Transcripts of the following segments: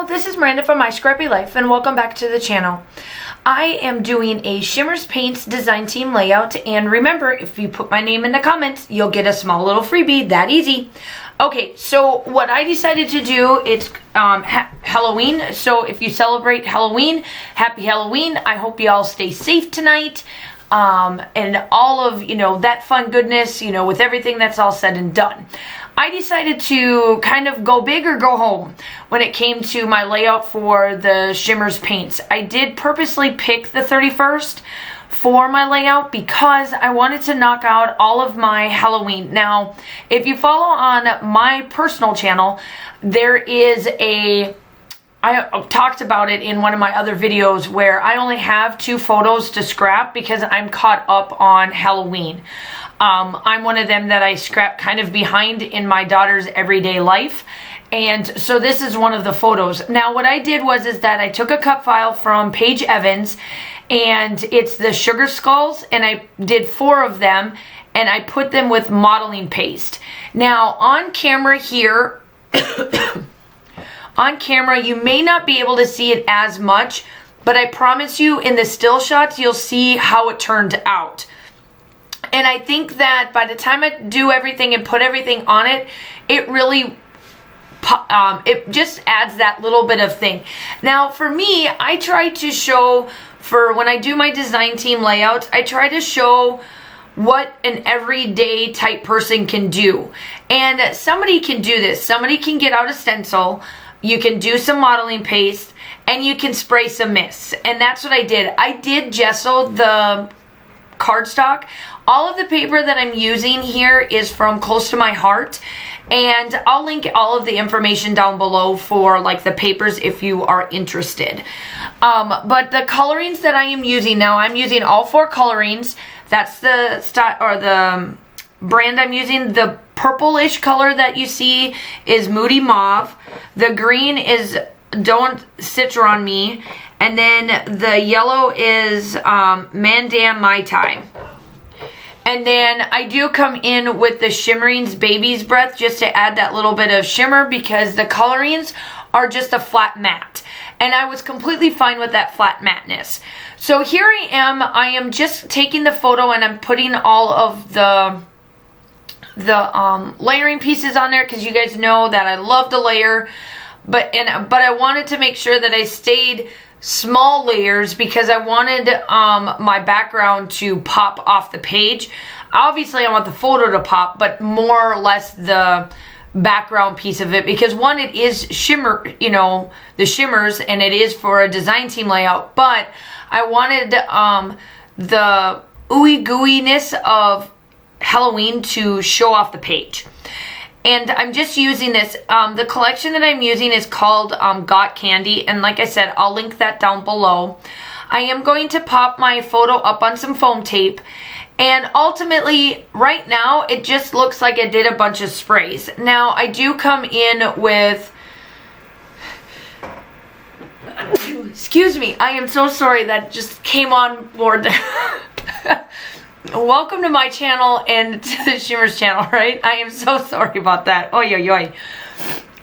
Hello, this is Miranda from My Scrappy Life and welcome back to the channel. I am doing a Shimmerngz Paints design team layout, and remember, if you put my name in the comments, you'll get a small little freebie, that easy. Okay, so what I decided to do, it's Halloween, so if you celebrate Halloween, happy Halloween. I hope you all stay safe tonight. And all of, that fun goodness, with everything that's all said and done. I decided to kind of go big or go home when it came to my layout for the Shimmerngz paints. I did purposely pick the 31st for my layout because I wanted to knock out all of my Halloween. Now, if you follow on my personal channel, there is I talked about it in one of my other videos where I only have 2 photos to scrap because I'm caught up on Halloween. I'm one of them that I scrap kind of behind in my daughter's everyday life. And so this is one of the photos. Now what I did is that I took a cut file from Paige Evans, and it's the sugar skulls, and I did 4 of them, and I put them with modeling paste. Now on camera here, on camera, you may not be able to see it as much, but I promise you in the still shots, you'll see how it turned out. And I think that by the time I do everything and put everything on it, it really, it just adds that little bit of thing. Now for me, I try to show, for when I do my design team layouts, I try to show what an everyday type person can do. And somebody can do this. Somebody can get out a stencil, you can do some modeling paste, and you can spray some mists. And that's what I did. I did gesso the cardstock. All of the paper that I'm using here is from Close to My Heart, and I'll link all of the information down below for like the papers if you are interested. But the Coloringz that I am using now, I'm using all 4 Coloringz. That's the style or the brand I'm using. The purplish color that you see is Moody Mauve. The green is Don't Citron Me, and then the yellow is Mandam Mai Tai. And then I do come in with the Shimmerngz Baby's Breath just to add that little bit of shimmer, because the Coloringz are just a flat matte. And I was completely fine with that flat matteness. So here I am just taking the photo and I'm putting all of the layering pieces on there, because you guys know that I love to layer. But I wanted to make sure that I stayed small layers because I wanted my background to pop off the page. Obviously I want the photo to pop, but more or less the background piece of it, because one, it is shimmer, the shimmers, and it is for a design team layout, but I wanted the ooey gooeyness of Halloween to show off the page. And I'm just using this. The collection that I'm using is called Got Candy. And like I said, I'll link that down below. I am going to pop my photo up on some foam tape. And ultimately, right now, it just looks like I did a bunch of sprays. Now, I do come in with... Excuse me. I am so sorry that just came on board. Welcome to my channel and to the Shimmerngz channel, right? I am so sorry about that. Oy, oy, oy.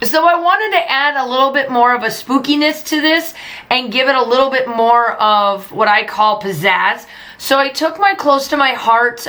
So I wanted to add a little bit more of a spookiness to this and give it a little bit more of what I call pizzazz. So I took my Close to My Heart,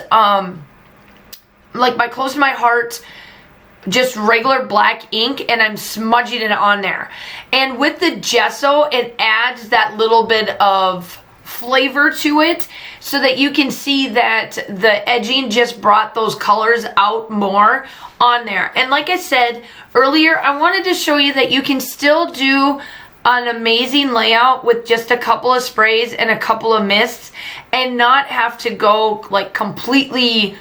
just regular black ink, and I'm smudging it on there. And with the gesso, it adds that little bit of flavor to it, so that you can see that the edging just brought those colors out more on there. And like I said earlier, I wanted to show you that you can still do an amazing layout with just a couple of sprays and a couple of mists and not have to go like completely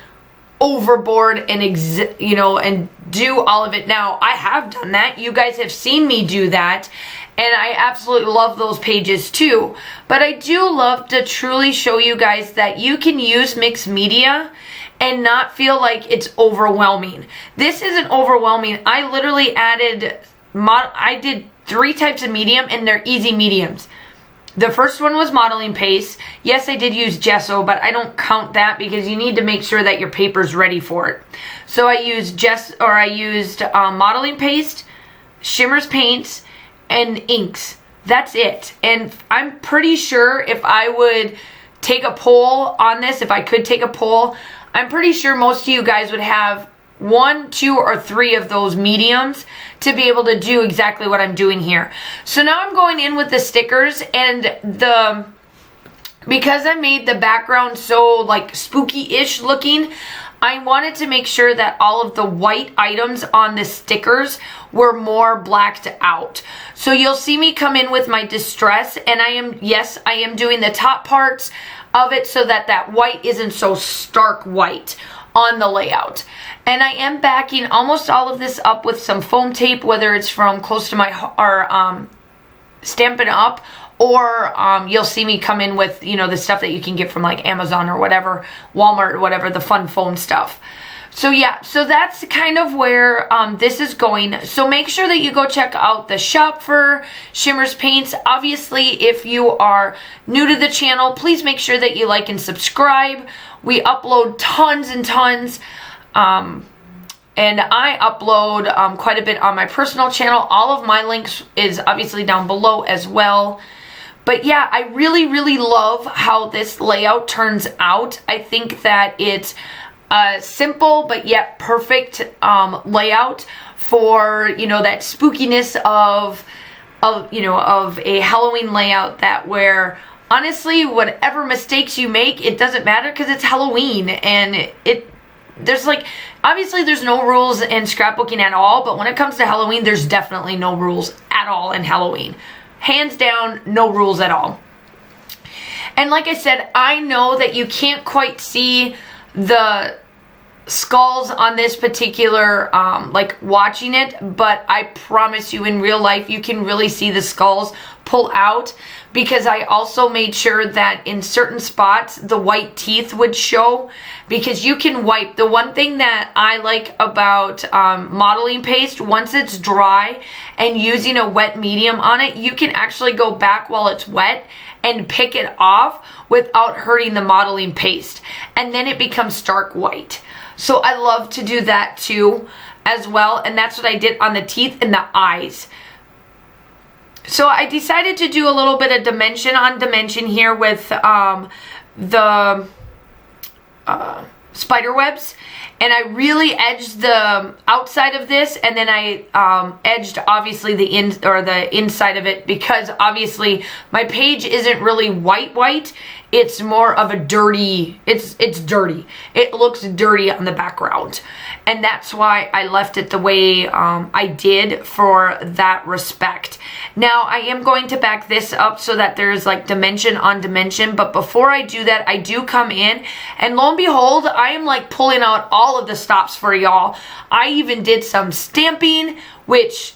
overboard and and do all of it. Now, I have done that. You guys have seen me do that, and I absolutely love those pages too. But I do love to truly show you guys that you can use mixed media and not feel like it's overwhelming. This isn't overwhelming. I literally I did 3 types of medium, and they're easy mediums. The first one was modeling paste. Yes, I did use gesso, but I don't count that because you need to make sure that your paper's ready for it. So I used modeling paste, Shimmerngz paints, and inks. That's it. And I'm pretty sure if I would take a poll on this, if I could take a poll, I'm pretty sure most of you guys would have 1, 2, or 3 of those mediums to be able to do exactly what I'm doing here. So now I'm going in with the stickers, and because I made the background so like spooky-ish looking, I wanted to make sure that all of the white items on the stickers were more blacked out. So you'll see me come in with my distress, and I am doing the top parts of it so that that white isn't so stark white on the layout. And I am backing almost all of this up with some foam tape, whether it's from Close to My or Stampin' Up, or you'll see me come in with, you know, the stuff that you can get from like Amazon or whatever, Walmart or whatever, the fun foam stuff. So yeah, so that's kind of where this is going. So make sure that you go check out the shop for Shimmerngz paints. Obviously, if you are new to the channel, please make sure that you like and subscribe. We upload tons and tons. And I upload quite a bit on my personal channel. All of my links is obviously down below as well. But yeah, I really, really love how this layout turns out. I think that it's a simple but yet perfect layout for, you know, that spookiness of a Halloween layout, that where honestly, whatever mistakes you make, it doesn't matter because it's Halloween, and there's like, obviously there's no rules in scrapbooking at all, but when it comes to Halloween, there's definitely no rules at all in Halloween. Hands down, no rules at all. And like I said, I know that you can't quite see the skulls on this particular, like watching it, but I promise you in real life, you can really see the skulls pull out, because I also made sure that in certain spots, the white teeth would show, because you can wipe. The one thing that I like about modeling paste, once it's dry and using a wet medium on it, you can actually go back while it's wet and pick it off without hurting the modeling paste, and then it becomes stark white. So I love to do that too as well, and that's what I did on the teeth and the eyes. So I decided to do a little bit of dimension on dimension here with the spider webs, and I really edged the outside of this, and then I edged obviously the inside of it, because obviously my page isn't really white. It's more of a dirty, it's dirty. It looks dirty on the background. And that's why I left it the way I did for that respect. Now I am going to back this up so that there's like dimension on dimension. But before I do that, I do come in, and lo and behold, I am like pulling out all of the stops for y'all. I even did some stamping, which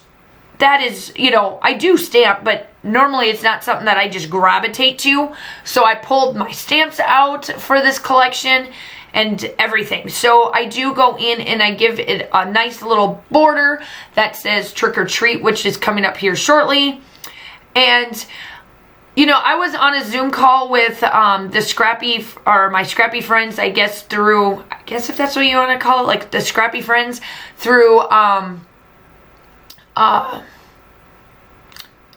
that is, you know, I do stamp, but normally it's not something that I just gravitate to. So I pulled my stamps out for this collection and everything. So I do go in and I give it a nice little border that says Trick or Treat, which is coming up here shortly. And you know, I was on a Zoom call with my scrappy friends, I guess if that's what you want to call it, like the scrappy friends through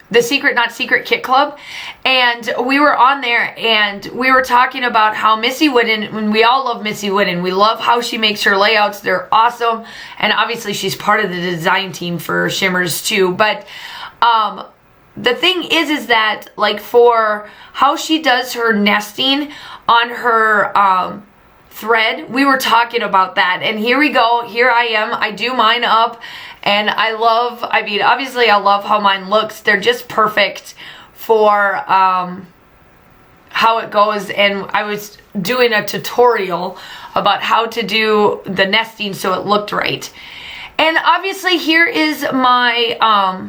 the Secret Not Secret Kit Club, and we were on there and we were talking about how Missy Whitten, when we all love Missy Whitten, we love how she makes her layouts. They're awesome, and obviously she's part of the design team for Shimmerngz too. But the thing is that like for how she does her nesting on her thread, we were talking about that, and here we go. Here I am. I do mine up, and obviously I love how mine looks. They're just perfect for how it goes, and I was doing a tutorial about how to do the nesting so it looked right. And obviously here is my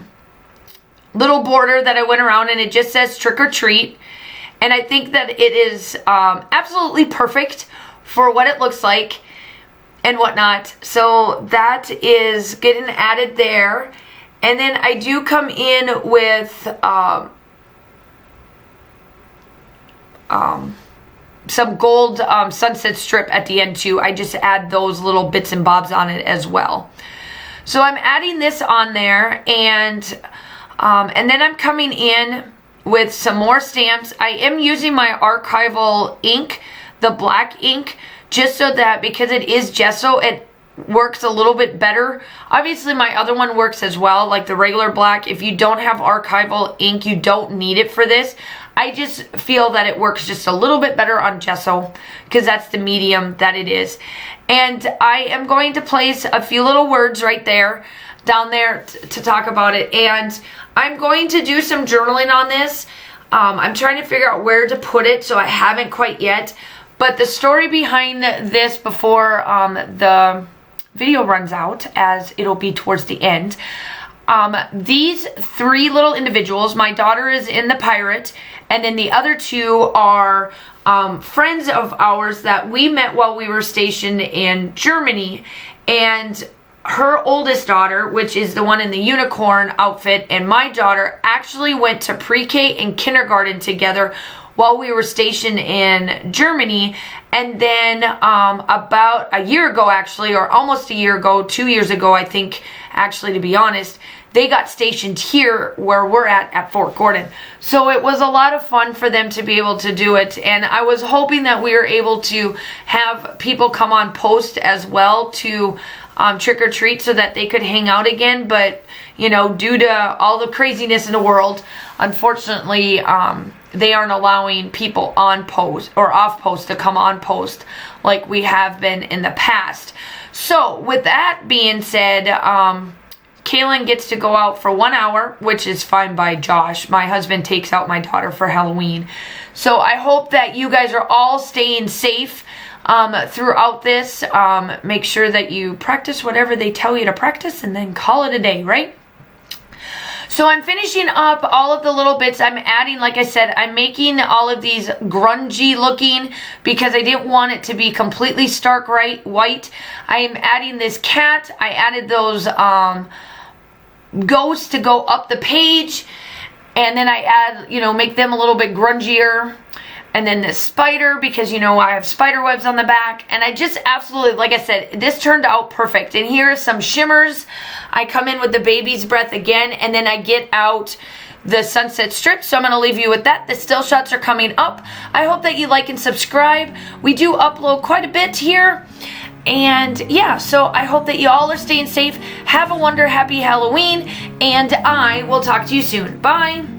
little border that I went around, and it just says Trick or Treat, and I think that it is absolutely perfect for what it looks like and whatnot. So that is getting added there. And then I do come in with some gold sunset strip at the end too. I just add those little bits and bobs on it as well. So I'm adding this on there, and And then I'm coming in with some more stamps. I am using my archival ink, the black ink, just so that because it is gesso, it works a little bit better. Obviously my other one works as well, like the regular black. If you don't have archival ink, you don't need it for this. I just feel that it works just a little bit better on gesso because that's the medium that it is. And I am going to place a few little words right there, down there to talk about it. And I'm going to do some journaling on this. I'm trying to figure out where to put it, so I haven't quite yet. But the story behind this before the video runs out, as it'll be towards the end. These three little individuals, my daughter is in the pirate, and then the other two are friends of ours that we met while we were stationed in Germany. And her oldest daughter, which is the one in the unicorn outfit, and my daughter actually went to pre-K and kindergarten together while we were stationed in Germany. And then about a year ago, actually, or almost a year ago, 2 years ago, I think, actually, to be honest, they got stationed here where we're at Fort Gordon. So it was a lot of fun for them to be able to do it. And I was hoping that we were able to have people come on post as well to trick or treat so that they could hang out again. But, you know, due to all the craziness in the world, unfortunately, they aren't allowing people on post or off post to come on post like we have been in the past. So with that being said, Kaylin gets to go out for 1 hour, which is fine by Josh. My husband takes out my daughter for Halloween. So I hope that you guys are all staying safe throughout this. Make sure that you practice whatever they tell you to practice and then call it a day, right? So I'm finishing up all of the little bits. I'm adding, like I said, I'm making all of these grungy looking because I didn't want it to be completely stark white. I am adding this cat. I added those ghosts to go up the page. And then I add, you know, make them a little bit grungier. And then this spider, because, you know, I have spider webs on the back. And I just absolutely, like I said, this turned out perfect. And here are some shimmers. I come in with the baby's breath again, and then I get out the sunset strip. So I'm going to leave you with that. The still shots are coming up. I hope that you like and subscribe. We do upload quite a bit here. And yeah, so I hope that you all are staying safe. Have a happy Halloween. And I will talk to you soon. Bye.